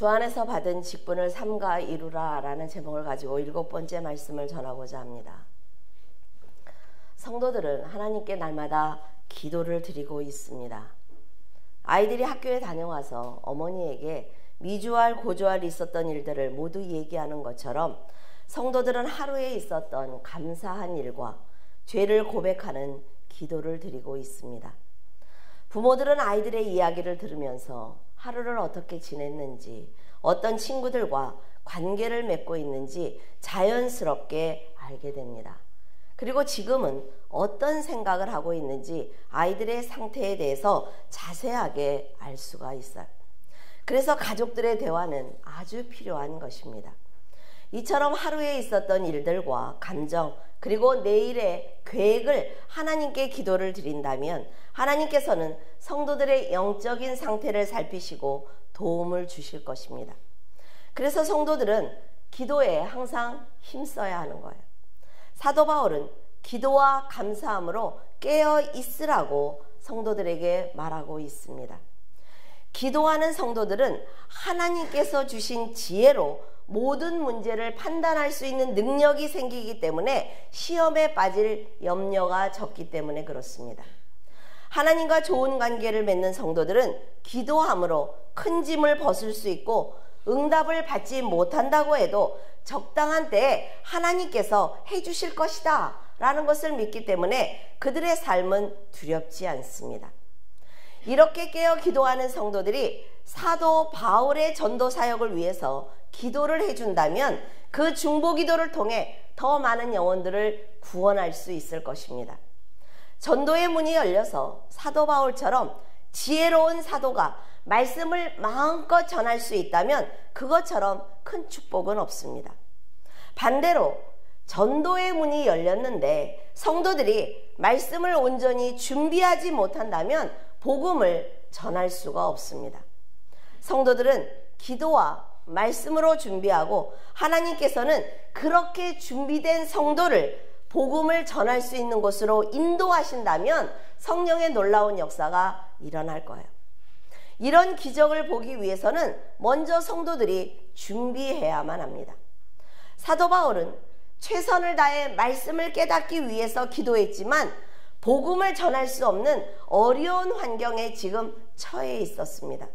주 안에서 받은 직분을 삼가 이루라 라는 제목을 가지고 7번째 말씀을 전하고자 합니다. 성도들은 하나님께 날마다 기도를 드리고 있습니다. 아이들이 학교에 다녀와서 어머니에게 미주알 고주알 있었던 일들을 모두 얘기하는 것처럼 성도들은 하루에 있었던 감사한 일과 죄를 고백하는 기도를 드리고 있습니다. 부모들은 아이들의 이야기를 들으면서 하루를 어떻게 지냈는지, 어떤 친구들과 관계를 맺고 있는지 자연스럽게 알게 됩니다. 그리고 지금은 어떤 생각을 하고 있는지 아이들의 상태에 대해서 자세하게 알 수가 있어요. 그래서 가족들의 대화는 아주 필요한 것입니다. 이처럼 하루에 있었던 일들과 감정, 그리고 내일의 계획을 하나님께 기도를 드린다면 하나님께서는 성도들의 영적인 상태를 살피시고 도움을 주실 것입니다. 그래서 성도들은 기도에 항상 힘써야 하는 거예요. 사도 바울은 기도와 감사함으로 깨어 있으라고 성도들에게 말하고 있습니다. 기도하는 성도들은 하나님께서 주신 지혜로 모든 문제를 판단할 수 있는 능력이 생기기 때문에 시험에 빠질 염려가 적기 때문에 그렇습니다. 하나님과 좋은 관계를 맺는 성도들은 기도함으로 큰 짐을 벗을 수 있고 응답을 받지 못한다고 해도 적당한 때에 하나님께서 해주실 것이다 라는 것을 믿기 때문에 그들의 삶은 두렵지 않습니다. 이렇게 깨어 기도하는 성도들이 사도 바울의 전도 사역을 위해서 기도를 해준다면 그 중보 기도를 통해 더 많은 영혼들을 구원할 수 있을 것입니다. 전도의 문이 열려서 사도 바울처럼 지혜로운 사도가 말씀을 마음껏 전할 수 있다면 그것처럼 큰 축복은 없습니다. 반대로 전도의 문이 열렸는데 성도들이 말씀을 온전히 준비하지 못한다면 복음을 전할 수가 없습니다. 성도들은 기도와 말씀으로 준비하고 하나님께서는 그렇게 준비된 성도를 복음을 전할 수 있는 곳으로 인도하신다면 성령의 놀라운 역사가 일어날 거예요. 이런 기적을 보기 위해서는 먼저 성도들이 준비해야만 합니다. 사도 바울은 최선을 다해 말씀을 깨닫기 위해서 기도했지만 복음을 전할 수 없는 어려운 환경에 지금 처해 있었습니다.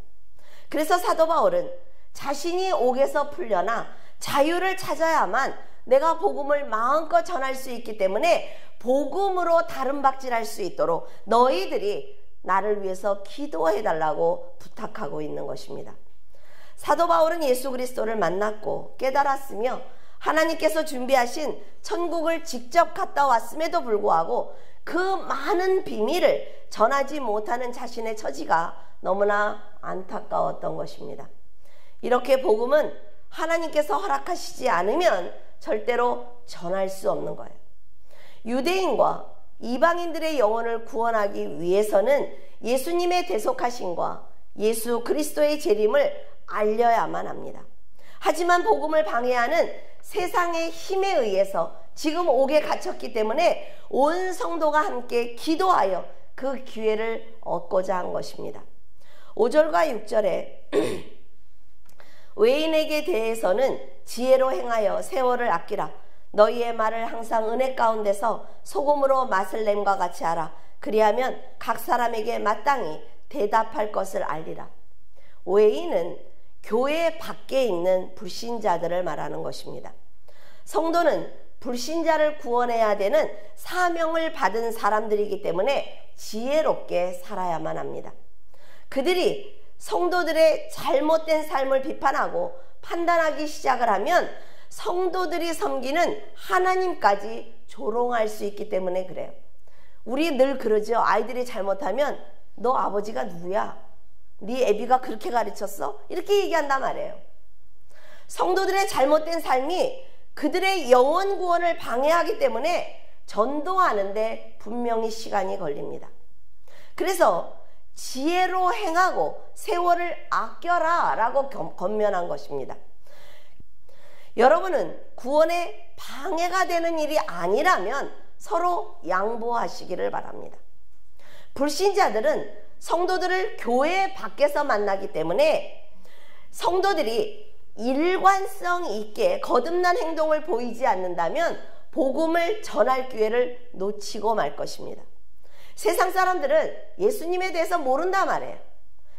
그래서 사도 바울은 자신이 옥에서 풀려나 자유를 찾아야만 내가 복음을 마음껏 전할 수 있기 때문에 복음으로 다름박질할 수 있도록 너희들이 나를 위해서 기도해달라고 부탁하고 있는 것입니다. 사도 바울은 예수 그리스도를 만났고 깨달았으며 하나님께서 준비하신 천국을 직접 갔다 왔음에도 불구하고 그 많은 비밀을 전하지 못하는 자신의 처지가 너무나 안타까웠던 것입니다. 이렇게 복음은 하나님께서 허락하시지 않으면 절대로 전할 수 없는 거예요. 유대인과 이방인들의 영혼을 구원하기 위해서는 예수님의 대속하심과 예수 그리스도의 재림을 알려야만 합니다. 하지만 복음을 방해하는 세상의 힘에 의해서 지금 옥에 갇혔기 때문에 온 성도가 함께 기도하여 그 기회를 얻고자 한 것입니다. 5절과 6절에 외인에게 대해서는 지혜로 행하여 세월을 아끼라. 너희의 말을 항상 은혜 가운데서 소금으로 맛을 냄과 같이 하라. 그리하면 각 사람에게 마땅히 대답할 것을 알리라. 외인은 교회 밖에 있는 불신자들을 말하는 것입니다. 성도는 불신자를 구원해야 되는 사명을 받은 사람들이기 때문에 지혜롭게 살아야만 합니다. 그들이 성도들의 잘못된 삶을 비판하고 판단하기 시작을 하면 성도들이 섬기는 하나님까지 조롱할 수 있기 때문에 그래요. 우리 늘 그러죠. 아이들이 잘못하면 너 아버지가 누구야? 네 애비가 그렇게 가르쳤어? 이렇게 얘기한단 말이에요. 성도들의 잘못된 삶이 그들의 영혼 구원을 방해하기 때문에 전도하는데 분명히 시간이 걸립니다. 그래서 지혜로 행하고 세월을 아껴라 라고 권면한 것입니다. 여러분은 구원에 방해가 되는 일이 아니라면 서로 양보하시기를 바랍니다. 불신자들은 성도들을 교회 밖에서 만나기 때문에 성도들이 일관성 있게 거듭난 행동을 보이지 않는다면 복음을 전할 기회를 놓치고 말 것입니다. 세상 사람들은 예수님에 대해서 모른단 말이에요.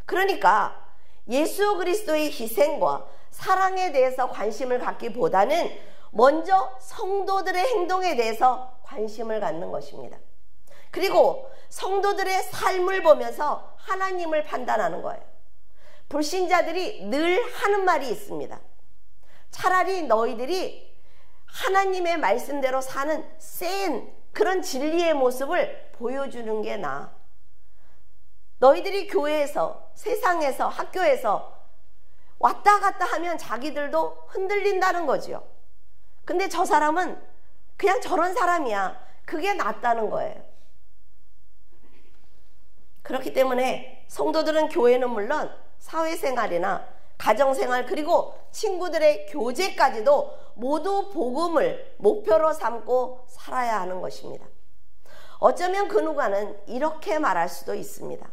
그러니까 예수 그리스도의 희생과 사랑에 대해서 관심을 갖기보다는 먼저 성도들의 행동에 대해서 관심을 갖는 것입니다. 그리고 성도들의 삶을 보면서 하나님을 판단하는 거예요. 불신자들이 늘 하는 말이 있습니다. 차라리 너희들이 하나님의 말씀대로 사는 센 그런 진리의 모습을 보여주는 게 나아. 너희들이 교회에서, 세상에서, 학교에서 왔다 갔다 하면 자기들도 흔들린다는 거지요. 근데 저 사람은 그냥 저런 사람이야. 그게 낫다는 거예요. 그렇기 때문에 성도들은 교회는 물론 사회생활이나 가정생활 그리고 친구들의 교제까지도 모두 복음을 목표로 삼고 살아야 하는 것입니다. 어쩌면 그 누가는 이렇게 말할 수도 있습니다.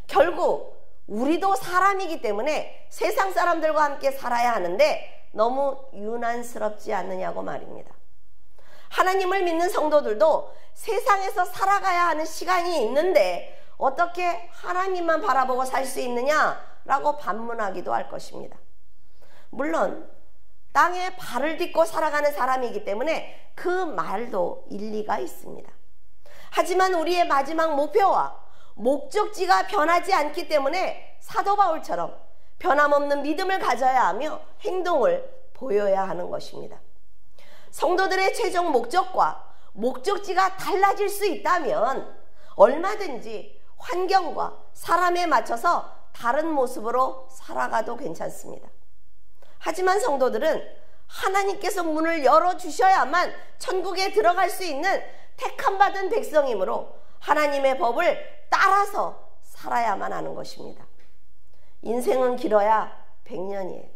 결국 우리도 사람이기 때문에 세상 사람들과 함께 살아야 하는데 너무 유난스럽지 않느냐고 말입니다. 하나님을 믿는 성도들도 세상에서 살아가야 하는 시간이 있는데 어떻게 하나님만 바라보고 살 수 있느냐라고 반문하기도 할 것입니다. 물론 땅에 발을 딛고 살아가는 사람이기 때문에 그 말도 일리가 있습니다. 하지만 우리의 마지막 목표와 목적지가 변하지 않기 때문에 사도 바울처럼 변함없는 믿음을 가져야 하며 행동을 보여야 하는 것입니다. 성도들의 최종 목적과 목적지가 달라질 수 있다면 얼마든지 환경과 사람에 맞춰서 다른 모습으로 살아가도 괜찮습니다. 하지만 성도들은 하나님께서 문을 열어주셔야만 천국에 들어갈 수 있는 택함받은 백성이므로 하나님의 법을 따라서 살아야만 하는 것입니다. 인생은 길어야 100년이에요.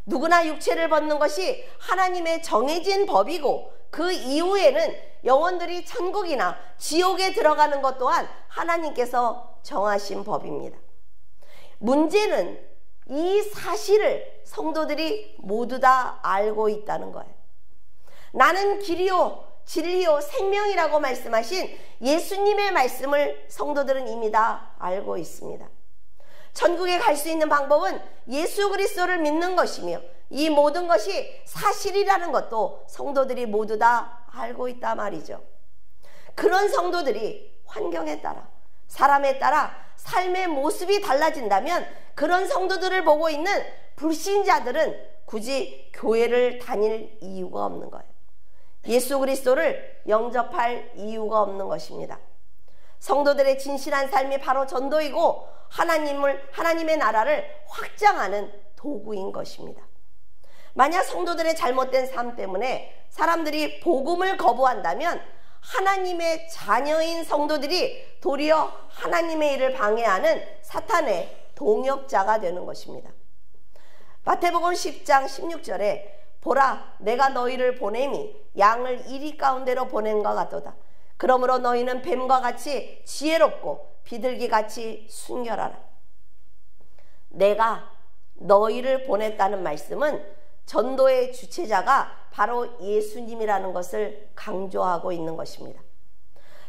누구나 육체를 벗는 것이 하나님의 정해진 법이고 그 이후에는 영혼들이 천국이나 지옥에 들어가는 것 또한 하나님께서 정하신 법입니다. 문제는 이 사실을 성도들이 모두 다 알고 있다는 거예요. 나는 길이요 진리요 생명이라고 말씀하신 예수님의 말씀을 성도들은 이미 다 알고 있습니다. 천국에 갈 수 있는 방법은 예수 그리스도를 믿는 것이며 이 모든 것이 사실이라는 것도 성도들이 모두 다 알고 있단 말이죠. 그런 성도들이 환경에 따라 사람에 따라 삶의 모습이 달라진다면 그런 성도들을 보고 있는 불신자들은 굳이 교회를 다닐 이유가 없는 거예요. 예수 그리스도를 영접할 이유가 없는 것입니다. 성도들의 진실한 삶이 바로 전도이고 하나님의 나라를 확장하는 도구인 것입니다. 만약 성도들의 잘못된 삶 때문에 사람들이 복음을 거부한다면 하나님의 자녀인 성도들이 도리어 하나님의 일을 방해하는 사탄의 동역자가 되는 것입니다. 마태복음 10장 16절에 보라 내가 너희를 보냄이 양을 이리 가운데로 보낸과 같도다. 그러므로 너희는 뱀과 같이 지혜롭고 비둘기같이 순결하라. 내가 너희를 보냈다는 말씀은 전도의 주체자가 바로 예수님이라는 것을 강조하고 있는 것입니다.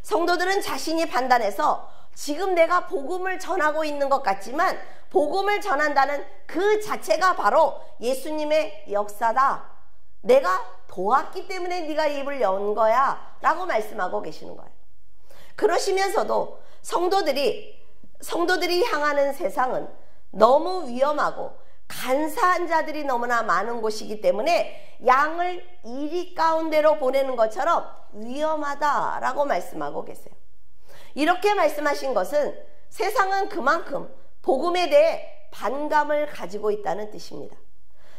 성도들은 자신이 판단해서 지금 내가 복음을 전하고 있는 것 같지만 복음을 전한다는 그 자체가 바로 예수님의 역사다. 내가 도왔기 때문에 네가 입을 연 거야 라고 말씀하고 계시는 거예요. 그러시면서도 성도들이 향하는 세상은 너무 위험하고 간사한 자들이 너무나 많은 곳이기 때문에 양을 이리 가운데로 보내는 것처럼 위험하다라고 말씀하고 계세요. 이렇게 말씀하신 것은 세상은 그만큼 복음에 대해 반감을 가지고 있다는 뜻입니다.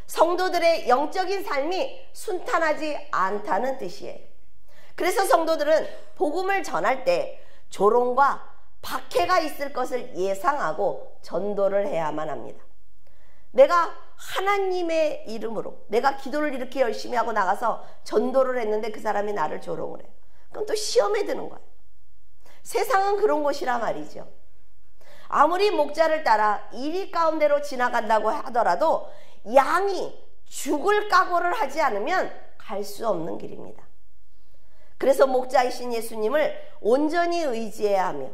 성도들의 영적인 삶이 순탄하지 않다는 뜻이에요. 그래서 성도들은 복음을 전할 때 조롱과 박해가 있을 것을 예상하고 전도를 해야만 합니다. 내가 하나님의 이름으로 내가 기도를 이렇게 열심히 하고 나가서 전도를 했는데 그 사람이 나를 조롱을 해요. 그럼 또 시험에 드는 거예요. 세상은 그런 곳이라 말이죠. 아무리 목자를 따라 이리 가운데로 지나간다고 하더라도 양이 죽을 각오를 하지 않으면 갈 수 없는 길입니다. 그래서 목자이신 예수님을 온전히 의지해야 하며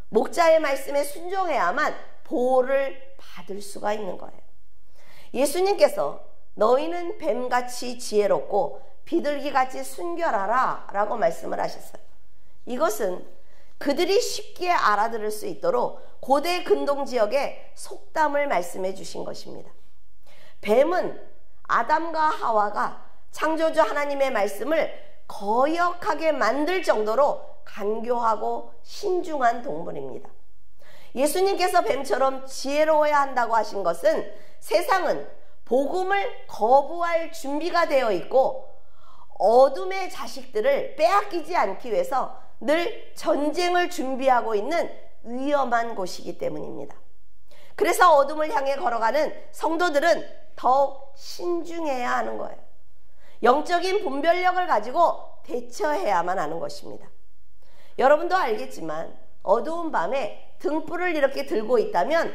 목자의 말씀에 순종해야만 보호를 받을 수가 있는 거예요. 예수님께서 너희는 뱀같이 지혜롭고 비둘기같이 순결하라 라고 말씀을 하셨어요. 이것은 그들이 쉽게 알아들을 수 있도록 고대 근동 지역의 속담을 말씀해 주신 것입니다. 뱀은 아담과 하와가 창조주 하나님의 말씀을 거역하게 만들 정도로 간교하고 신중한 동물입니다. 예수님께서 뱀처럼 지혜로워야 한다고 하신 것은 세상은 복음을 거부할 준비가 되어 있고 어둠의 자식들을 빼앗기지 않기 위해서 늘 전쟁을 준비하고 있는 위험한 곳이기 때문입니다. 그래서 어둠을 향해 걸어가는 성도들은 더욱 신중해야 하는 거예요. 영적인 분별력을 가지고 대처해야만 하는 것입니다. 여러분도 알겠지만 어두운 밤에 등불을 이렇게 들고 있다면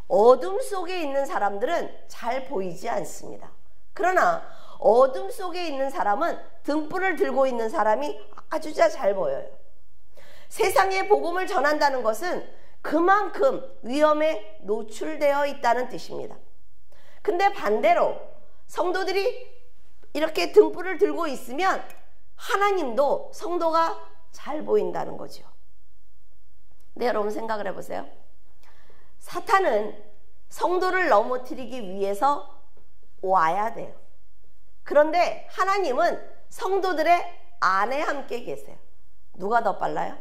어둠 속에 있는 사람들은 잘 보이지 않습니다. 그러나 어둠 속에 있는 사람은 등불을 들고 있는 사람이 아주 잘 보여요. 세상에 복음을 전한다는 것은 그만큼 위험에 노출되어 있다는 뜻입니다. 근데 반대로 성도들이 이렇게 등불을 들고 있으면 하나님도 성도가 잘 보인다는 거죠. 네, 여러분 생각을 해보세요. 사탄은 성도를 넘어뜨리기 위해서 와야 돼요. 그런데 하나님은 성도들의 안에 함께 계세요. 누가 더 빨라요?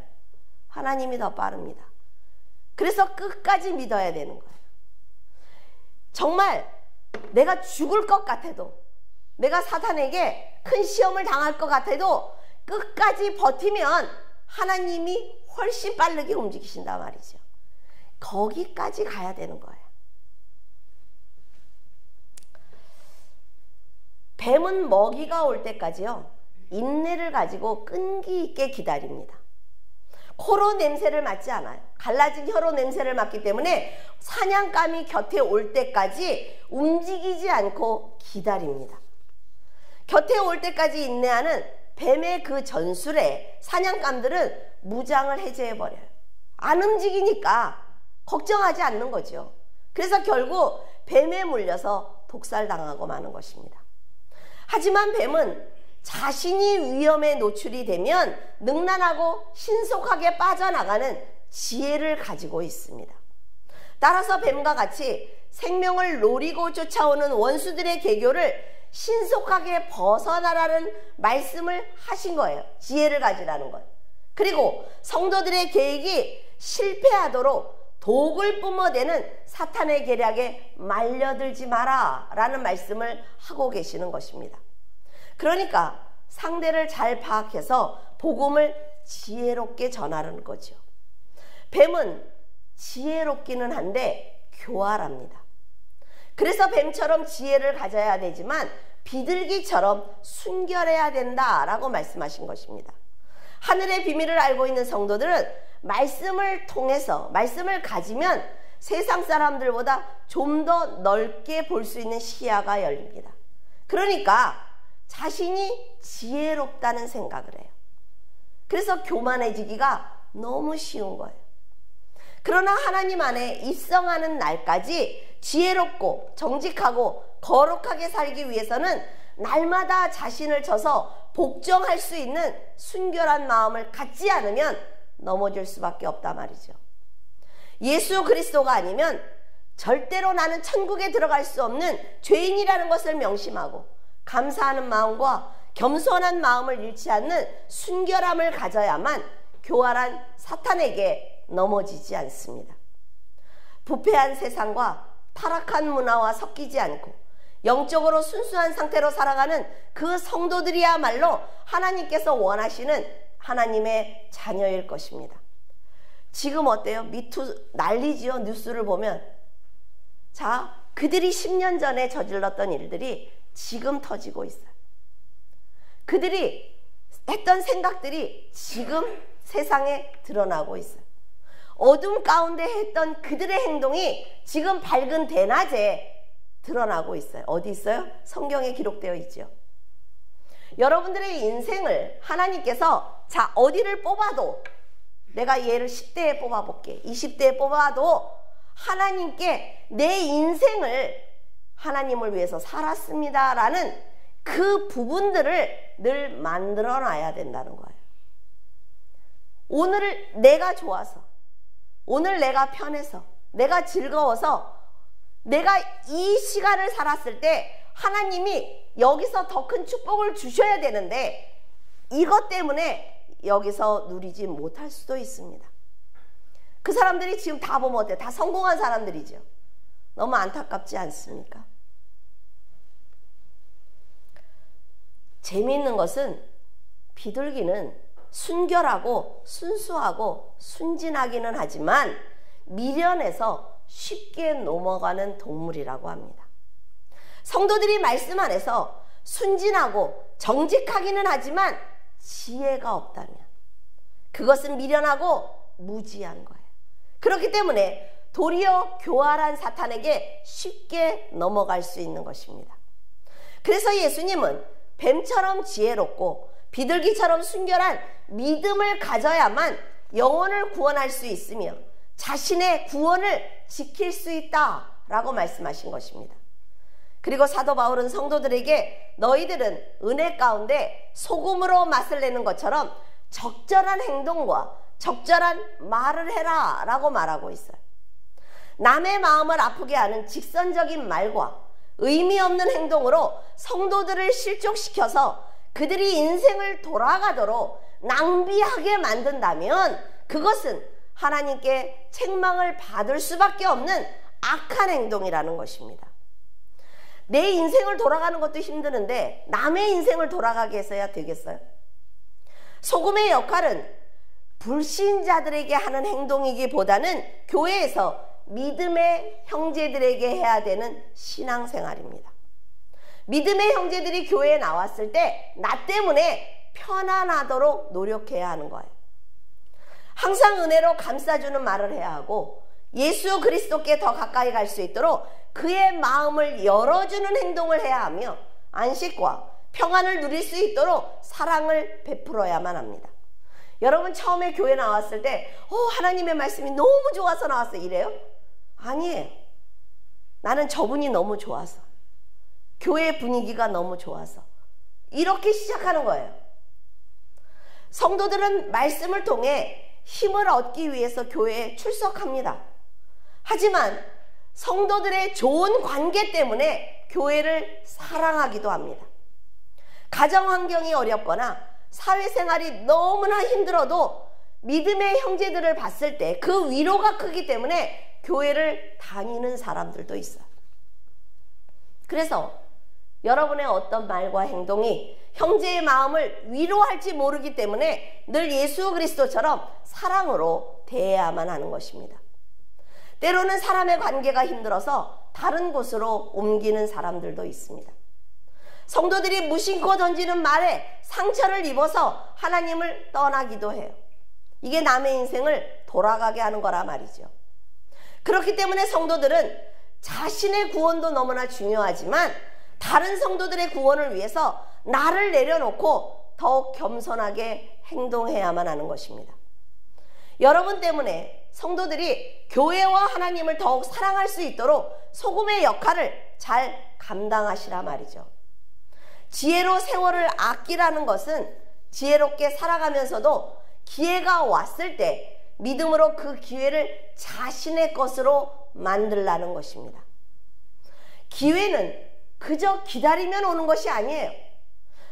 하나님이 더 빠릅니다. 그래서 끝까지 믿어야 되는 거예요. 정말 내가 죽을 것 같아도, 내가 사탄에게 큰 시험을 당할 것 같아도 끝까지 버티면 하나님이 훨씬 빠르게 움직이신단 말이죠. 거기까지 가야 되는 거예요. 뱀은 먹이가 올 때까지요, 인내를 가지고 끈기 있게 기다립니다. 코로 냄새를 맡지 않아요. 갈라진 혀로 냄새를 맡기 때문에 사냥감이 곁에 올 때까지 움직이지 않고 기다립니다. 곁에 올 때까지 인내하는 뱀의 그 전술에 사냥감들은 무장을 해제해버려요. 안 움직이니까 걱정하지 않는 거죠. 그래서 결국 뱀에 물려서 독살당하고 마는 것입니다. 하지만 뱀은 자신이 위험에 노출이 되면 능란하고 신속하게 빠져나가는 지혜를 가지고 있습니다. 따라서 뱀과 같이 생명을 노리고 쫓아오는 원수들의 계교를 신속하게 벗어나라는 말씀을 하신 거예요. 지혜를 가지라는 것. 그리고 성도들의 계획이 실패하도록 독을 뿜어대는 사탄의 계략에 말려들지 마라 라는 말씀을 하고 계시는 것입니다. 그러니까 상대를 잘 파악해서 복음을 지혜롭게 전하는 거죠. 뱀은 지혜롭기는 한데 교활합니다. 그래서 뱀처럼 지혜를 가져야 되지만 비둘기처럼 순결해야 된다라고 말씀하신 것입니다. 하늘의 비밀을 알고 있는 성도들은 말씀을 통해서, 말씀을 가지면 세상 사람들보다 좀 더 넓게 볼 수 있는 시야가 열립니다. 그러니까 자신이 지혜롭다는 생각을 해요. 그래서 교만해지기가 너무 쉬운 거예요. 그러나 하나님 안에 입성하는 날까지 지혜롭고 정직하고 거룩하게 살기 위해서는 날마다 자신을 쳐서 복종할 수 있는 순결한 마음을 갖지 않으면 넘어질 수밖에 없단 말이죠. 예수 그리스도가 아니면 절대로 나는 천국에 들어갈 수 없는 죄인이라는 것을 명심하고 감사하는 마음과 겸손한 마음을 잃지 않는 순결함을 가져야만 교활한 사탄에게 넘어지지 않습니다. 부패한 세상과 타락한 문화와 섞이지 않고 영적으로 순수한 상태로 살아가는 그 성도들이야말로 하나님께서 원하시는 하나님의 자녀일 것입니다. 지금 어때요? 미투 난리지요. 뉴스를 보면. 자, 그들이 10년 전에 저질렀던 일들이 지금 터지고 있어요. 그들이 했던 생각들이 지금 세상에 드러나고 있어요. 어둠 가운데 했던 그들의 행동이 지금 밝은 대낮에 드러나고 있어요. 어디 있어요? 성경에 기록되어 있죠. 여러분들의 인생을 하나님께서 자, 어디를 뽑아도, 내가 얘를 10대에 뽑아볼게, 20대에 뽑아도 하나님께 내 인생을 하나님을 위해서 살았습니다 라는 그 부분들을 늘 만들어 놔야 된다는 거예요. 오늘 내가 좋아서, 오늘 내가 편해서, 내가 즐거워서, 내가 이 시간을 살았을 때 하나님이 여기서 더 큰 축복을 주셔야 되는데 이것 때문에 여기서 누리지 못할 수도 있습니다. 그 사람들이 지금 다 보면 어때요? 다 성공한 사람들이죠. 너무 안타깝지 않습니까? 재미있는 것은 비둘기는 순결하고 순수하고 순진하기는 하지만 미련해서 쉽게 넘어가는 동물이라고 합니다. 성도들이 말씀 안에서 순진하고 정직하기는 하지만 지혜가 없다면 그것은 미련하고 무지한 거예요. 그렇기 때문에 도리어 교활한 사탄에게 쉽게 넘어갈 수 있는 것입니다. 그래서 예수님은 뱀처럼 지혜롭고 비둘기처럼 순결한 믿음을 가져야만 영혼을 구원할 수 있으며 자신의 구원을 지킬 수 있다라고 말씀하신 것입니다. 그리고 사도 바울은 성도들에게 너희들은 은혜 가운데 소금으로 맛을 내는 것처럼 적절한 행동과 적절한 말을 해라 라고 말하고 있어요. 남의 마음을 아프게 하는 직선적인 말과 의미 없는 행동으로 성도들을 실족시켜서 그들이 인생을 돌아가도록 낭비하게 만든다면 그것은 하나님께 책망을 받을 수밖에 없는 악한 행동이라는 것입니다. 내 인생을 돌아가는 것도 힘드는데 남의 인생을 돌아가게 해서야 되겠어요? 소금의 역할은 불신자들에게 하는 행동이기보다는 교회에서 믿음의 형제들에게 해야 되는 신앙생활입니다. 믿음의 형제들이 교회에 나왔을 때 나 때문에 편안하도록 노력해야 하는 거예요. 항상 은혜로 감싸주는 말을 해야 하고 예수 그리스도께 더 가까이 갈 수 있도록 그의 마음을 열어주는 행동을 해야 하며 안식과 평안을 누릴 수 있도록 사랑을 베풀어야만 합니다. 여러분 처음에 교회 나왔을 때 하나님의 말씀이 너무 좋아서 나왔어요 이래요? 아니에요. 나는 저분이 너무 좋아서, 교회 분위기가 너무 좋아서 이렇게 시작하는 거예요. 성도들은 말씀을 통해 힘을 얻기 위해서 교회에 출석합니다. 하지만 성도들의 좋은 관계 때문에 교회를 사랑하기도 합니다. 가정 환경이 어렵거나 사회생활이 너무나 힘들어도 믿음의 형제들을 봤을 때 그 위로가 크기 때문에 교회를 다니는 사람들도 있어요. 그래서 여러분의 어떤 말과 행동이 형제의 마음을 위로할지 모르기 때문에 늘 예수 그리스도처럼 사랑으로 대해야만 하는 것입니다. 때로는 사람의 관계가 힘들어서 다른 곳으로 옮기는 사람들도 있습니다. 성도들이 무심코 던지는 말에 상처를 입어서 하나님을 떠나기도 해요. 이게 남의 인생을 돌아가게 하는 거라 말이죠. 그렇기 때문에 성도들은 자신의 구원도 너무나 중요하지만 다른 성도들의 구원을 위해서 나를 내려놓고 더욱 겸손하게 행동해야만 하는 것입니다. 여러분 때문에 성도들이 교회와 하나님을 더욱 사랑할 수 있도록 소금의 역할을 잘 감당하시라 말이죠. 지혜로 세월을 아끼라는 것은 지혜롭게 살아가면서도 기회가 왔을 때 믿음으로 그 기회를 자신의 것으로 만들라는 것입니다. 기회는 그저 기다리면 오는 것이 아니에요.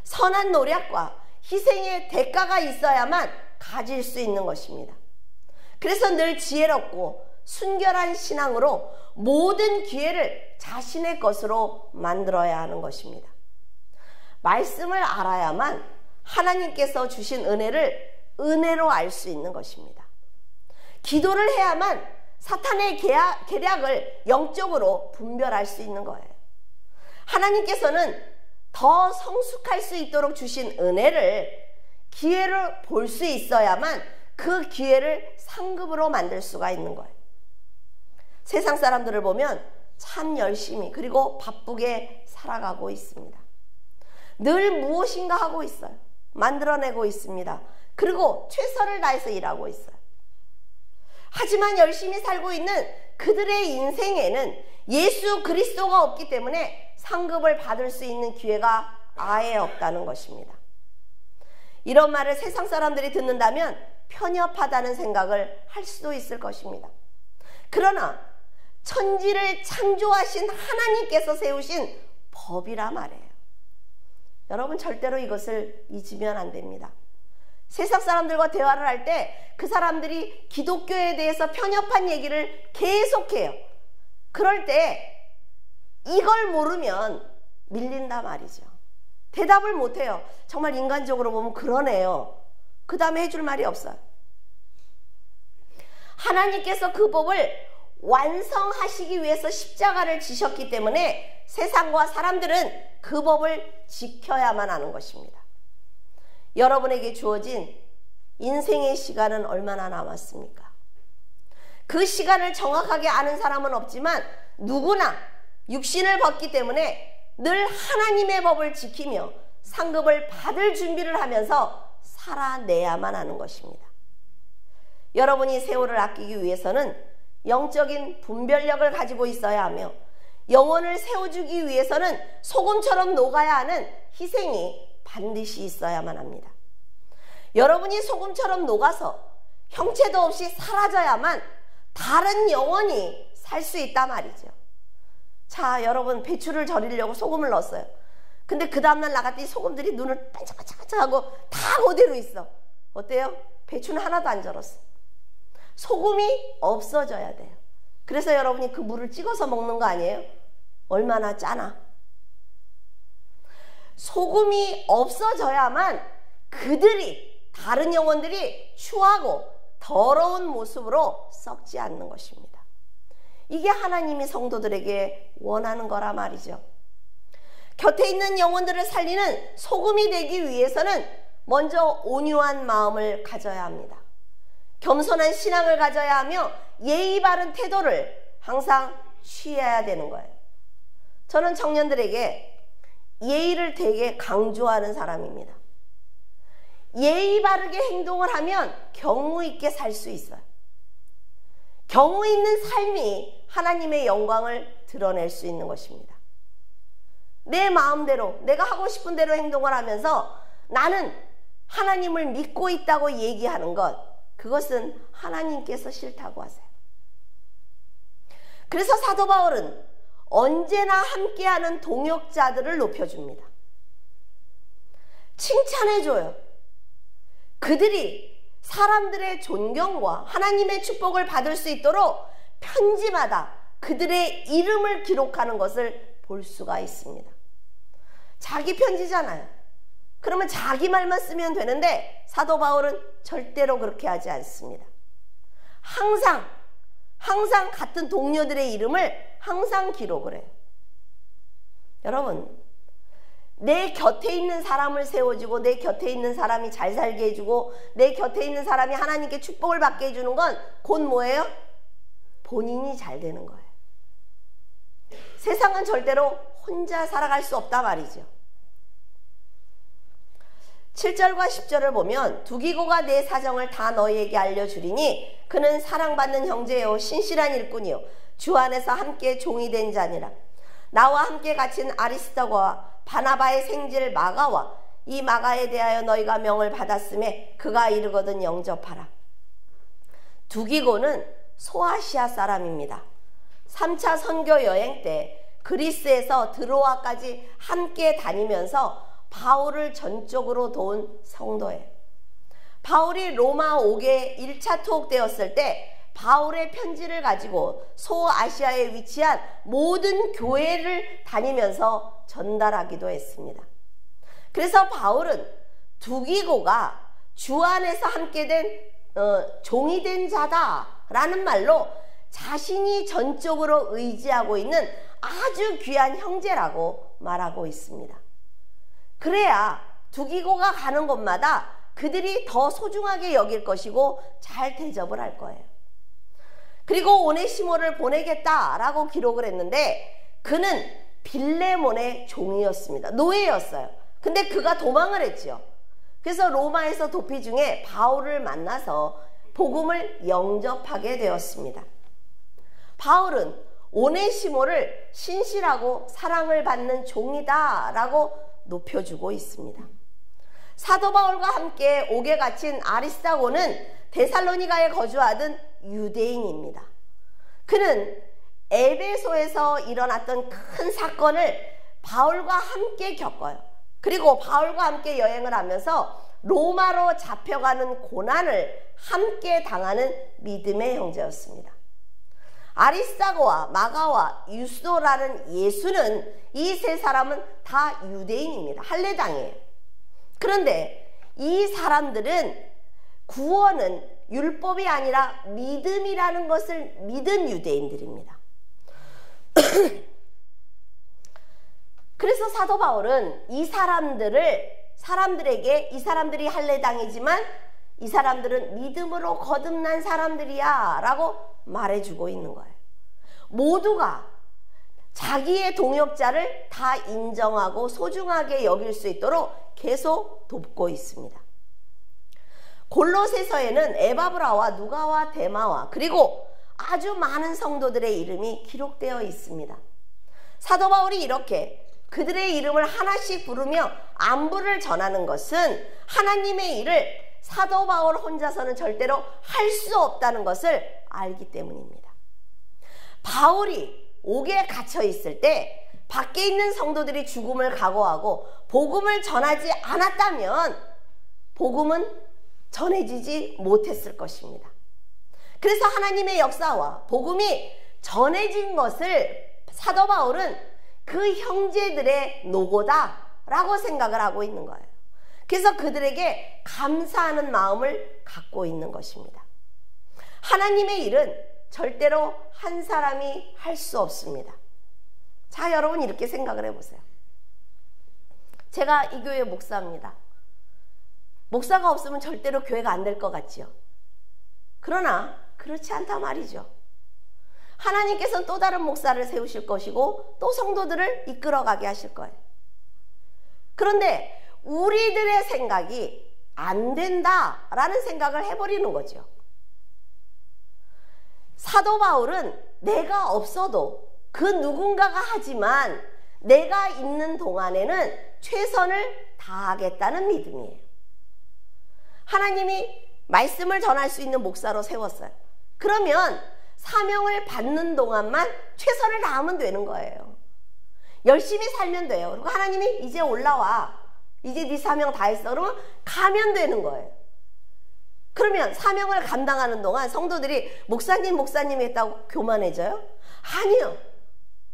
선한 노력과 희생의 대가가 있어야만 가질 수 있는 것입니다. 그래서 늘 지혜롭고 순결한 신앙으로 모든 기회를 자신의 것으로 만들어야 하는 것입니다. 말씀을 알아야만 하나님께서 주신 은혜를 은혜로 알 수 있는 것입니다. 기도를 해야만 사탄의 계략을 영적으로 분별할 수 있는 거예요. 하나님께서는 더 성숙할 수 있도록 주신 은혜를 기회를 볼 수 있어야만 그 기회를 상급으로 만들 수가 있는 거예요. 세상 사람들을 보면 참 열심히 그리고 바쁘게 살아가고 있습니다. 늘 무엇인가 하고 있어요. 만들어내고 있습니다. 그리고 최선을 다해서 일하고 있어요. 하지만 열심히 살고 있는 그들의 인생에는 예수 그리스도가 없기 때문에 상급을 받을 수 있는 기회가 아예 없다는 것입니다. 이런 말을 세상 사람들이 듣는다면 편협하다는 생각을 할 수도 있을 것입니다. 그러나 천지를 창조하신 하나님께서 세우신 법이라 말이에요. 여러분 절대로 이것을 잊으면 안 됩니다. 세상 사람들과 대화를 할 때 그 사람들이 기독교에 대해서 편협한 얘기를 계속해요. 그럴 때 이걸 모르면 밀린다 말이죠. 대답을 못해요. 정말 인간적으로 보면 그러네요. 그 다음에 해줄 말이 없어요. 하나님께서 그 법을 완성하시기 위해서 십자가를 지셨기 때문에 세상과 사람들은 그 법을 지켜야만 하는 것입니다. 여러분에게 주어진 인생의 시간은 얼마나 남았습니까? 그 시간을 정확하게 아는 사람은 없지만 누구나 육신을 벗기 때문에 늘 하나님의 법을 지키며 상급을 받을 준비를 하면서 살아내야만 하는 것입니다. 여러분이 세월을 아끼기 위해서는 영적인 분별력을 가지고 있어야 하며 영혼을 세워주기 위해서는 소금처럼 녹아야 하는 희생이 반드시 있어야만 합니다. 여러분이 소금처럼 녹아서 형체도 없이 사라져야만 다른 영혼이 살 수 있단 말이죠. 자, 여러분 배추를 절이려고 소금을 넣었어요. 근데 그 다음날 나갔더니 소금들이 눈을 반짝반짝하고 다 그대로 있어. 어때요? 배추는 하나도 안 절었어. 소금이 없어져야 돼요. 그래서 여러분이 그 물을 찍어서 먹는 거 아니에요? 얼마나 짜나? 소금이 없어져야만 그들이 다른 영혼들이 추하고 더러운 모습으로 썩지 않는 것입니다. 이게 하나님이 성도들에게 원하는 거라 말이죠. 곁에 있는 영혼들을 살리는 소금이 되기 위해서는 먼저 온유한 마음을 가져야 합니다. 겸손한 신앙을 가져야 하며 예의 바른 태도를 항상 취해야 되는 거예요. 저는 청년들에게 예의를 되게 강조하는 사람입니다. 예의 바르게 행동을 하면 경우 있게 살 수 있어요. 경우 있는 삶이 하나님의 영광을 드러낼 수 있는 것입니다. 내 마음대로 내가 하고 싶은 대로 행동을 하면서 나는 하나님을 믿고 있다고 얘기하는 것, 그것은 하나님께서 싫다고 하세요. 그래서 사도 바울은 언제나 함께하는 동역자들을 높여줍니다. 칭찬해줘요. 그들이 사람들의 존경과 하나님의 축복을 받을 수 있도록 편지마다 그들의 이름을 기록하는 것을 볼 수가 있습니다. 자기 편지잖아요. 그러면 자기 말만 쓰면 되는데 사도 바울은 절대로 그렇게 하지 않습니다. 항상 같은 동료들의 이름을 항상 기록을 해요. 여러분, 내 곁에 있는 사람을 세워주고 내 곁에 있는 사람이 잘 살게 해주고 내 곁에 있는 사람이 하나님께 축복을 받게 해주는 건 곧 뭐예요? 본인이 잘 되는 거예요. 세상은 절대로 혼자 살아갈 수 없다 말이죠. 7절과 10절을 보면 두기고가 내 사정을 다 너희에게 알려주리니 그는 사랑받는 형제요 신실한 일꾼이요 주 안에서 함께 종이 된 자니라. 나와 함께 갇힌 아리스도거와 바나바의 생질 마가와 이 마가에 대하여 너희가 명을 받았음에 그가 이르거든 영접하라. 두기고는 소아시아 사람입니다. 3차 선교 여행 때 그리스에서 드로아까지 함께 다니면서 바울을 전적으로 도운 성도예요. 바울이 로마 옥에 1차 투옥되었을 때 바울의 편지를 가지고 소아시아에 위치한 모든 교회를 다니면서 전달하기도 했습니다. 그래서 바울은 두기고가 주 안에서 함께 된 종이 된 자다라는 말로 자신이 전적으로 의지하고 있는 아주 귀한 형제라고 말하고 있습니다. 그래야 두기고가 가는 곳마다 그들이 더 소중하게 여길 것이고 잘 대접을 할 거예요. 그리고 오네시모를 보내겠다라고 기록을 했는데 그는 빌레몬의 종이었습니다. 노예였어요. 근데 그가 도망을 했지요. 그래서 로마에서 도피 중에 바울을 만나서 복음을 영접하게 되었습니다. 바울은 오네시모를 신실하고 사랑을 받는 종이다 라고 높여주고 있습니다. 사도 바울과 함께 옥에 갇힌 아리스다고는 데살로니가에 거주하던 유대인입니다. 그는 에베소에서 일어났던 큰 사건을 바울과 함께 겪어요. 그리고 바울과 함께 여행을 하면서 로마로 잡혀가는 고난을 함께 당하는 믿음의 형제였습니다. 아리스다고와 마가와 유스도라는 예수는 이 세 사람은 다 유대인입니다. 할례당이에요. 그런데 이 사람들은 구원은 율법이 아니라 믿음이라는 것을 믿은 유대인들입니다. 그래서 사도 바울은 이 사람들에게 이 사람들이 할례당이지만 이 사람들은 믿음으로 거듭난 사람들이야 라고 말해주고 있는 거예요. 모두가 자기의 동역자를 다 인정하고 소중하게 여길 수 있도록 계속 돕고 있습니다. 골로새서에는 에바브라와 누가와 데마와 그리고 아주 많은 성도들의 이름이 기록되어 있습니다. 사도 바울이 이렇게 그들의 이름을 하나씩 부르며 안부를 전하는 것은 하나님의 일을 사도 바울 혼자서는 절대로 할 수 없다는 것을 알기 때문입니다. 바울이 옥에 갇혀 있을 때 밖에 있는 성도들이 죽음을 각오하고 복음을 전하지 않았다면 복음은 전해지지 못했을 것입니다. 그래서 하나님의 역사와 복음이 전해진 것을 사도 바울은 그 형제들의 노고다라고 생각을 하고 있는 거예요. 그래서 그들에게 감사하는 마음을 갖고 있는 것입니다. 하나님의 일은 절대로 한 사람이 할 수 없습니다. 자, 여러분 이렇게 생각을 해보세요. 제가 이 교회 목사입니다. 목사가 없으면 절대로 교회가 안 될 것 같지요. 그러나 그렇지 않다 말이죠. 하나님께서는 또 다른 목사를 세우실 것이고 또 성도들을 이끌어가게 하실 거예요. 그런데 우리들의 생각이 안 된다라는 생각을 해버리는 거죠. 사도 바울은 내가 없어도 그 누군가가 하지만 내가 있는 동안에는 최선을 다하겠다는 믿음이에요. 하나님이 말씀을 전할 수 있는 목사로 세웠어요. 그러면 사명을 받는 동안만 최선을 다하면 되는 거예요. 열심히 살면 돼요. 그리고 하나님이 이제 올라와. 이제 네 사명 다 했어. 그러면 가면 되는 거예요. 그러면 사명을 감당하는 동안 성도들이 목사님 했다고 교만해져요? 아니요.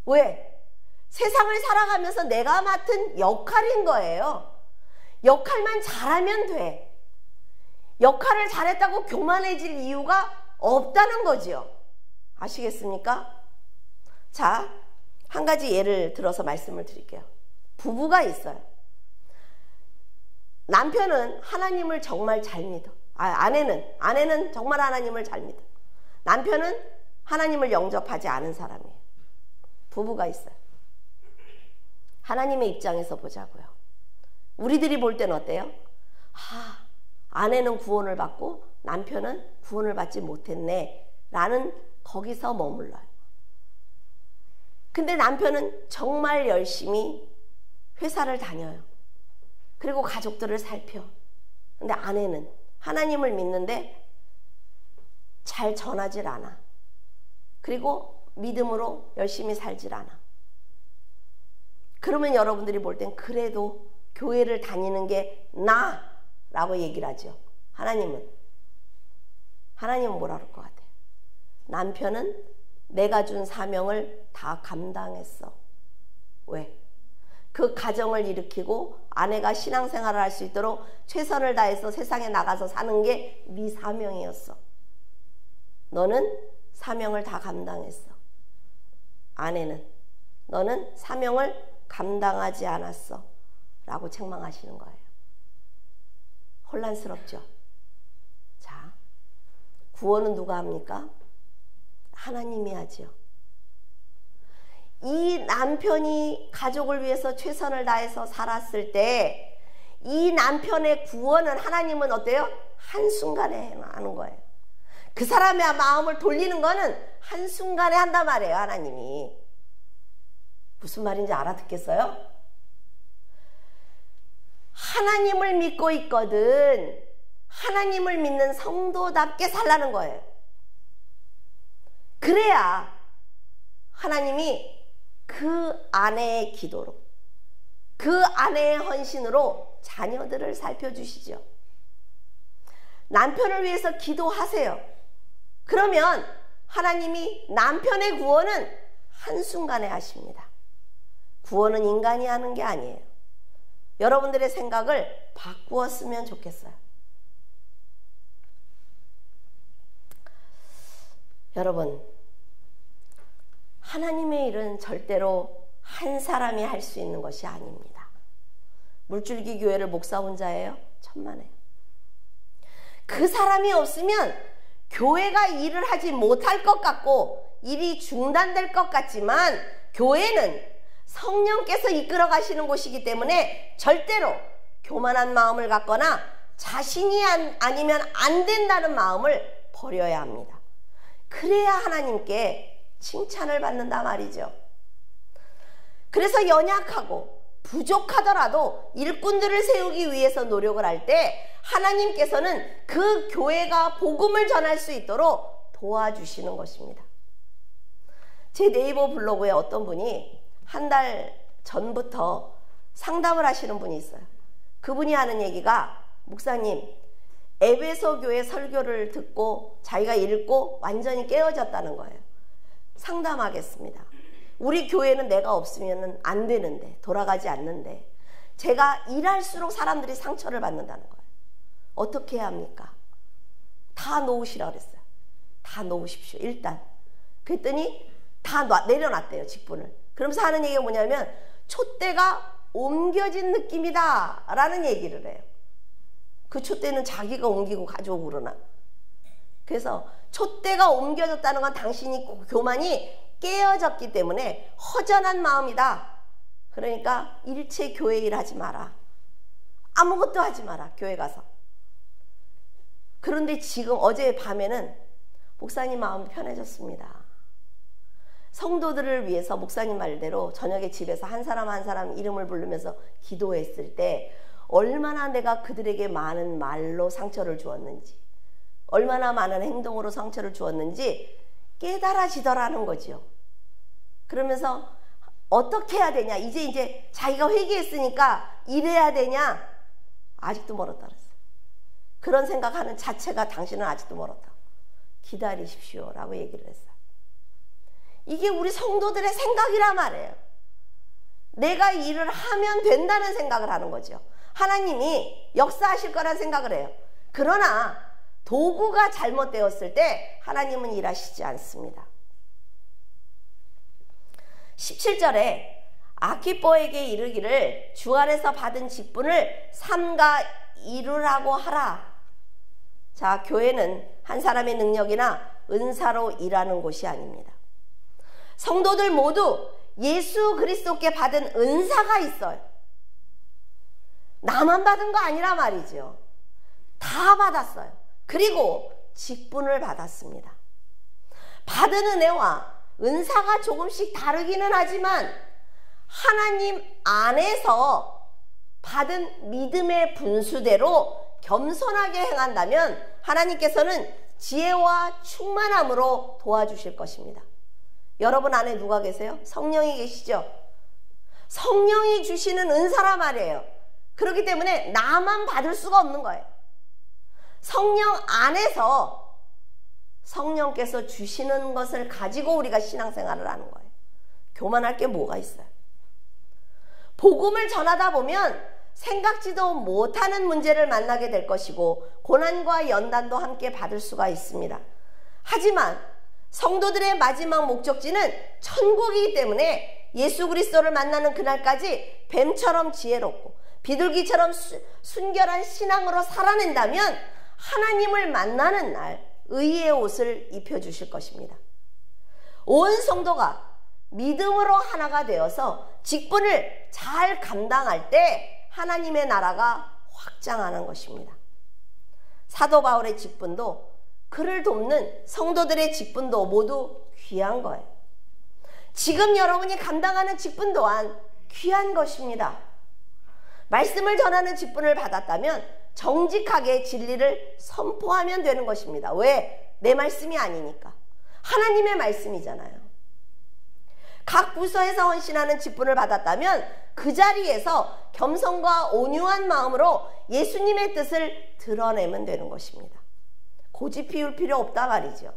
왜? 세상을 살아가면서 내가 맡은 역할인 거예요. 역할만 잘하면 돼. 역할을 잘했다고 교만해질 이유가 없다는 거죠. 아시겠습니까? 자, 한 가지 예를 들어서 말씀을 드릴게요. 부부가 있어요. 남편은 하나님을 정말 잘 믿어. 아내는 정말 하나님을 잘 믿어. 남편은 하나님을 영접하지 않은 사람이에요. 부부가 있어요. 하나님의 입장에서 보자고요. 우리들이 볼 때는 어때요? 아내는 구원을 받고 남편은 구원을 받지 못했네 라는 거기서 머물러요. 근데 남편은 정말 열심히 회사를 다녀요. 그리고 가족들을 살펴. 근데 아내는 하나님을 믿는데 잘 전하질 않아. 그리고 믿음으로 열심히 살질 않아. 그러면 여러분들이 볼 땐 그래도 교회를 다니는 게 나라고 얘기를 하죠. 하나님은 뭐라 그럴 것 같아요? 남편은 내가 준 사명을 다 감당했어. 왜? 그 가정을 일으키고 아내가 신앙생활을 할 수 있도록 최선을 다해서 세상에 나가서 사는 게 네 사명이었어. 너는 사명을 다 감당했어. 아내는 너는 사명을 감당하지 않았어 라고 책망하시는 거예요. 혼란스럽죠. 자, 구원은 누가 합니까? 하나님이 하죠. 이 남편이 가족을 위해서 최선을 다해서 살았을 때 이 남편의 구원은 하나님은 어때요? 한순간에 하는 거예요. 그 사람의 마음을 돌리는 거는 한순간에 한단 말이에요. 하나님이. 무슨 말인지 알아듣겠어요? 하나님을 믿고 있거든 하나님을 믿는 성도답게 살라는 거예요. 그래야 하나님이 그 아내의 기도로 그 아내의 헌신으로 자녀들을 살펴주시죠. 남편을 위해서 기도하세요. 그러면 하나님이 남편의 구원은 한순간에 하십니다. 구원은 인간이 하는 게 아니에요. 여러분들의 생각을 바꾸었으면 좋겠어요. 여러분, 하나님의 일은 절대로 한 사람이 할 수 있는 것이 아닙니다. 물줄기 교회를 목사 혼자 해요? 천만에요. 그 사람이 없으면 교회가 일을 하지 못할 것 같고 일이 중단될 것 같지만 교회는 성령께서 이끌어 가시는 곳이기 때문에 절대로 교만한 마음을 갖거나 자신이 아니면 안 된다는 마음을 버려야 합니다. 그래야 하나님께 칭찬을 받는다 말이죠. 그래서 연약하고 부족하더라도 일꾼들을 세우기 위해서 노력을 할 때 하나님께서는 그 교회가 복음을 전할 수 있도록 도와주시는 것입니다. 제 네이버 블로그에 어떤 분이 한 달 전부터 상담을 하시는 분이 있어요. 그분이 하는 얘기가, 목사님, 에베소 교회 설교를 듣고 자기가 읽고 완전히 깨어졌다는 거예요. 상담하겠습니다. 우리 교회는 내가 없으면 안 되는데, 돌아가지 않는데 제가 일할수록 사람들이 상처를 받는다는 거예요. 어떻게 해야 합니까? 다 놓으시라 그랬어요. 다 놓으십시오. 일단. 그랬더니 다 내려놨대요, 직분을. 그러면서 하는 얘기가 뭐냐면 촛대가 옮겨진 느낌이다 라는 얘기를 해요. 그 촛대는 자기가 옮기고 가져오고 그러나. 그래서 촛대가 옮겨졌다는 건 당신이 교만이 깨어졌기 때문에 허전한 마음이다. 그러니까 일체 교회 일 하지 마라. 아무것도 하지 마라, 교회 가서. 그런데 지금 어제 밤에는 목사님 마음이 편해졌습니다. 성도들을 위해서 목사님 말대로 저녁에 집에서 한 사람 한 사람 이름을 부르면서 기도했을 때 얼마나 내가 그들에게 많은 말로 상처를 주었는지, 얼마나 많은 행동으로 상처를 주었는지 깨달아지더라는 거죠. 그러면서 어떻게 해야 되냐, 이제 자기가 회개했으니까 이래야 되냐, 아직도 멀었다 그랬어요. 그런 생각하는 자체가 당신은 아직도 멀었다. 기다리십시오 라고 얘기를 했어요. 이게 우리 성도들의 생각이란 말이에요. 내가 일을 하면 된다는 생각을 하는 거죠. 하나님이 역사하실 거란 생각을 해요. 그러나 도구가 잘못되었을 때 하나님은 일하시지 않습니다. 17절에 아키뽀에게 이르기를 주 안에서 받은 직분을 삼가 이루라고 하라. 자, 교회는 한 사람의 능력이나 은사로 일하는 곳이 아닙니다. 성도들 모두 예수 그리스도께 받은 은사가 있어요. 나만 받은 거 아니라 말이죠. 다 받았어요. 그리고 직분을 받았습니다. 받은 은혜와 은사가 조금씩 다르기는 하지만 하나님 안에서 받은 믿음의 분수대로 겸손하게 행한다면 하나님께서는 지혜와 충만함으로 도와주실 것입니다. 여러분 안에 누가 계세요? 성령이 계시죠? 성령이 주시는 은사란 말이에요. 그렇기 때문에 나만 받을 수가 없는 거예요. 성령 안에서 성령께서 주시는 것을 가지고 우리가 신앙생활을 하는 거예요. 교만할 게 뭐가 있어요? 복음을 전하다 보면 생각지도 못하는 문제를 만나게 될 것이고 고난과 연단도 함께 받을 수가 있습니다. 하지만 성도들의 마지막 목적지는 천국이기 때문에 예수 그리스도를 만나는 그날까지 뱀처럼 지혜롭고 비둘기처럼 순결한 신앙으로 살아낸다면 하나님을 만나는 날 의의 옷을 입혀주실 것입니다. 온 성도가 믿음으로 하나가 되어서 직분을 잘 감당할 때 하나님의 나라가 확장하는 것입니다. 사도 바울의 직분도 그를 돕는 성도들의 직분도 모두 귀한 거예요. 지금 여러분이 감당하는 직분 또한 귀한 것입니다. 말씀을 전하는 직분을 받았다면 정직하게 진리를 선포하면 되는 것입니다. 왜? 내 말씀이 아니니까. 하나님의 말씀이잖아요. 각 부서에서 헌신하는 직분을 받았다면 그 자리에서 겸손과 온유한 마음으로 예수님의 뜻을 드러내면 되는 것입니다. 고집 피울 필요 없다 말이죠.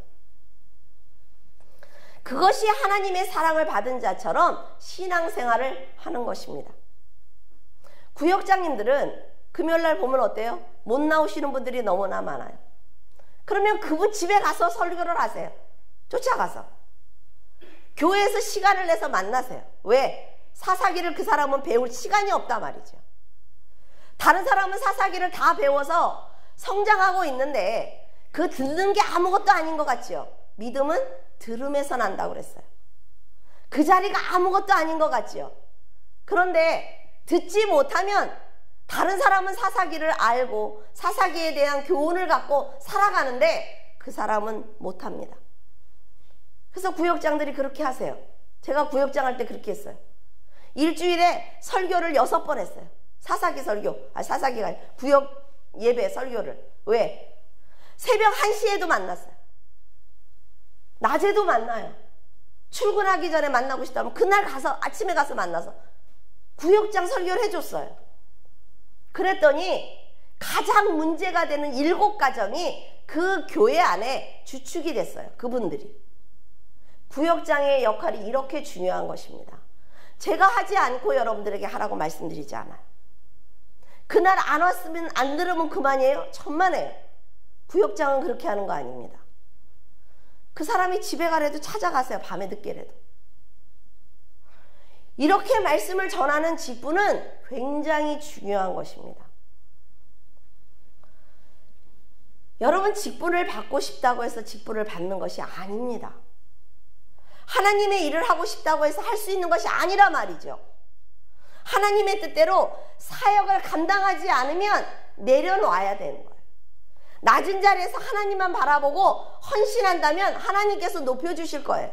그것이 하나님의 사랑을 받은 자처럼 신앙생활을 하는 것입니다. 구역장님들은 금요일날 보면 어때요? 못 나오시는 분들이 너무나 많아요. 그러면 그분 집에 가서 설교를 하세요. 쫓아가서. 교회에서 시간을 내서 만나세요. 왜? 사사기를 그 사람은 배울 시간이 없단 말이죠. 다른 사람은 사사기를 다 배워서 성장하고 있는데 그 듣는 게 아무것도 아닌 것 같죠. 믿음은 들음에서 난다고 그랬어요. 그 자리가 아무것도 아닌 것 같죠. 그런데 듣지 못하면 다른 사람은 사사기를 알고 사사기에 대한 교훈을 갖고 살아가는데 그 사람은 못합니다. 그래서 구역장들이 그렇게 하세요. 제가 구역장 할 때 그렇게 했어요. 일주일에 설교를 6번 했어요. 사사기 설교, 사사기가 아니라 구역 예배 설교를. 왜? 새벽 1시에도 만났어요. 낮에도 만나요. 출근하기 전에 만나고 싶다면 그날 가서 아침에 가서 만나서 구역장 설교를 해줬어요. 그랬더니 가장 문제가 되는 7가정이 그 교회 안에 주축이 됐어요. 그분들이. 구역장의 역할이 이렇게 중요한 것입니다. 제가 하지 않고 여러분들에게 하라고 말씀드리지 않아요. 그날 안 왔으면 안 들으면 그만이에요? 천만에요. 구역장은 그렇게 하는 거 아닙니다. 그 사람이 집에 가래도 찾아가세요. 밤에 늦게라도. 이렇게 말씀을 전하는 직분은 굉장히 중요한 것입니다. 여러분, 직분을 받고 싶다고 해서 직분을 받는 것이 아닙니다. 하나님의 일을 하고 싶다고 해서 할 수 있는 것이 아니라 말이죠. 하나님의 뜻대로 사역을 감당하지 않으면 내려놔야 되는 거예요. 낮은 자리에서 하나님만 바라보고 헌신한다면 하나님께서 높여주실 거예요.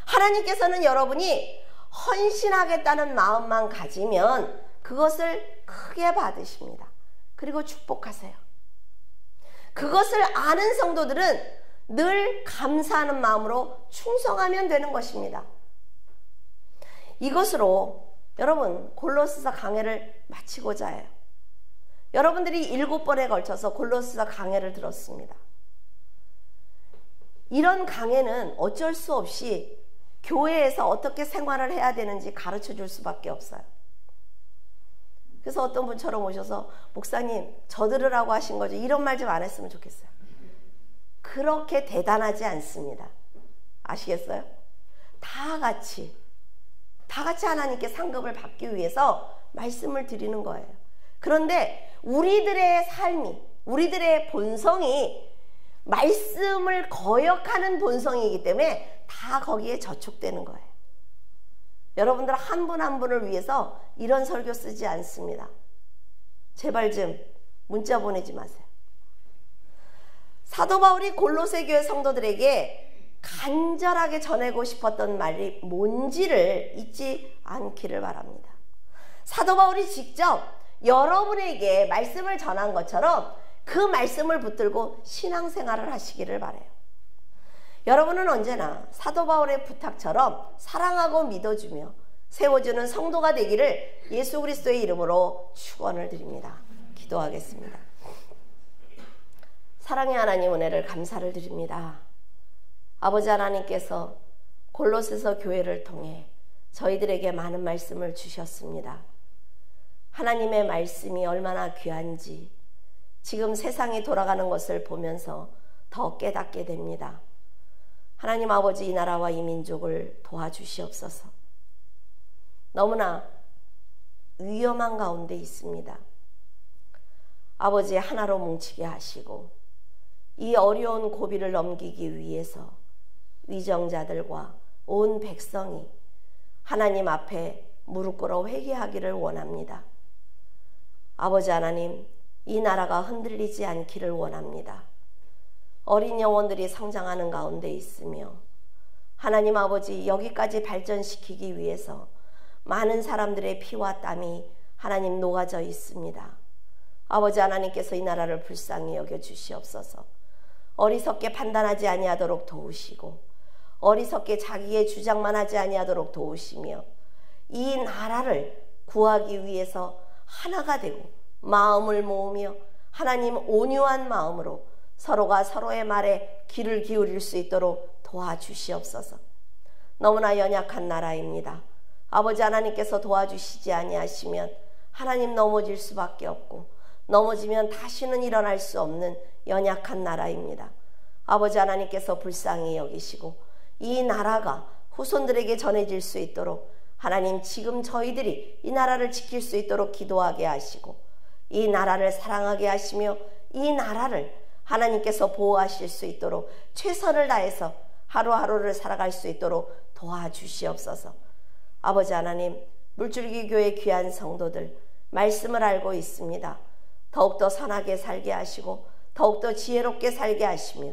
하나님께서는 여러분이 헌신하겠다는 마음만 가지면 그것을 크게 받으십니다. 그리고 축복하세요. 그것을 아는 성도들은 늘 감사하는 마음으로 충성하면 되는 것입니다. 이것으로 여러분 골로새서 강해를 마치고자 해요. 여러분들이 7번에 걸쳐서 골로새서 강해를 들었습니다. 이런 강해는 어쩔 수 없이 교회에서 어떻게 생활을 해야 되는지 가르쳐 줄 수밖에 없어요. 그래서 어떤 분처럼 오셔서 목사님 저 들으라고 하신 거죠. 이런 말 좀 안 했으면 좋겠어요. 그렇게 대단하지 않습니다. 아시겠어요? 다 같이 하나님께 상급을 받기 위해서 말씀을 드리는 거예요. 그런데 우리들의 삶이, 우리들의 본성이 말씀을 거역하는 본성이기 때문에 다 거기에 저촉되는 거예요. 여러분들 한 분 한 분을 위해서 이런 설교 쓰지 않습니다. 제발 좀 문자 보내지 마세요. 사도 바울이 골로새 교회 성도들에게 간절하게 전하고 싶었던 말이 뭔지를 잊지 않기를 바랍니다. 사도 바울이 직접 여러분에게 말씀을 전한 것처럼 그 말씀을 붙들고 신앙생활을 하시기를 바라요. 여러분은 언제나 사도 바울의 부탁처럼 사랑하고 믿어주며 세워주는 성도가 되기를 예수 그리스도의 이름으로 축원을 드립니다. 기도하겠습니다. 사랑의 하나님, 은혜를 감사를 드립니다. 아버지 하나님께서 골로새서 교회를 통해 저희들에게 많은 말씀을 주셨습니다. 하나님의 말씀이 얼마나 귀한지 지금 세상이 돌아가는 것을 보면서 더 깨닫게 됩니다. 하나님 아버지, 이 나라와 이 민족을 도와주시옵소서. 너무나 위험한 가운데 있습니다. 아버지 하나로 뭉치게 하시고 이 어려운 고비를 넘기기 위해서 위정자들과 온 백성이 하나님 앞에 무릎 꿇어 회개하기를 원합니다. 아버지 하나님, 이 나라가 흔들리지 않기를 원합니다. 어린 영혼들이 성장하는 가운데 있으며 하나님 아버지 여기까지 발전시키기 위해서 많은 사람들의 피와 땀이 하나님 녹아져 있습니다. 아버지 하나님께서 이 나라를 불쌍히 여겨 주시옵소서. 어리석게 판단하지 아니하도록 도우시고 어리석게 자기의 주장만 하지 아니하도록 도우시며 이 나라를 구하기 위해서 하나가 되고 마음을 모으며 하나님 온유한 마음으로 서로가 서로의 말에 귀를 기울일 수 있도록 도와주시옵소서. 너무나 연약한 나라입니다. 아버지 하나님께서 도와주시지 아니하시면 하나님 넘어질 수밖에 없고 넘어지면 다시는 일어날 수 없는 연약한 나라입니다. 아버지 하나님께서 불쌍히 여기시고 이 나라가 후손들에게 전해질 수 있도록 하나님 지금 저희들이 이 나라를 지킬 수 있도록 기도하게 하시고 이 나라를 사랑하게 하시며 이 나라를 하나님께서 보호하실 수 있도록 최선을 다해서 하루하루를 살아갈 수 있도록 도와주시옵소서. 아버지 하나님, 물줄기 교회 귀한 성도들 말씀을 알고 있습니다. 더욱더 선하게 살게 하시고 더욱더 지혜롭게 살게 하시며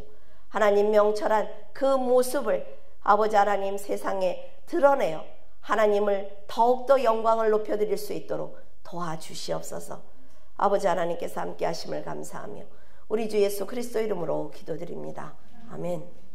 하나님 명철한 그 모습을 아버지 하나님 세상에 드러내어 하나님을 더욱더 영광을 높여드릴 수 있도록 도와주시옵소서. 아버지 하나님께서 함께 하심을 감사하며 우리 주 예수 그리스도 이름으로 기도드립니다. 아멘.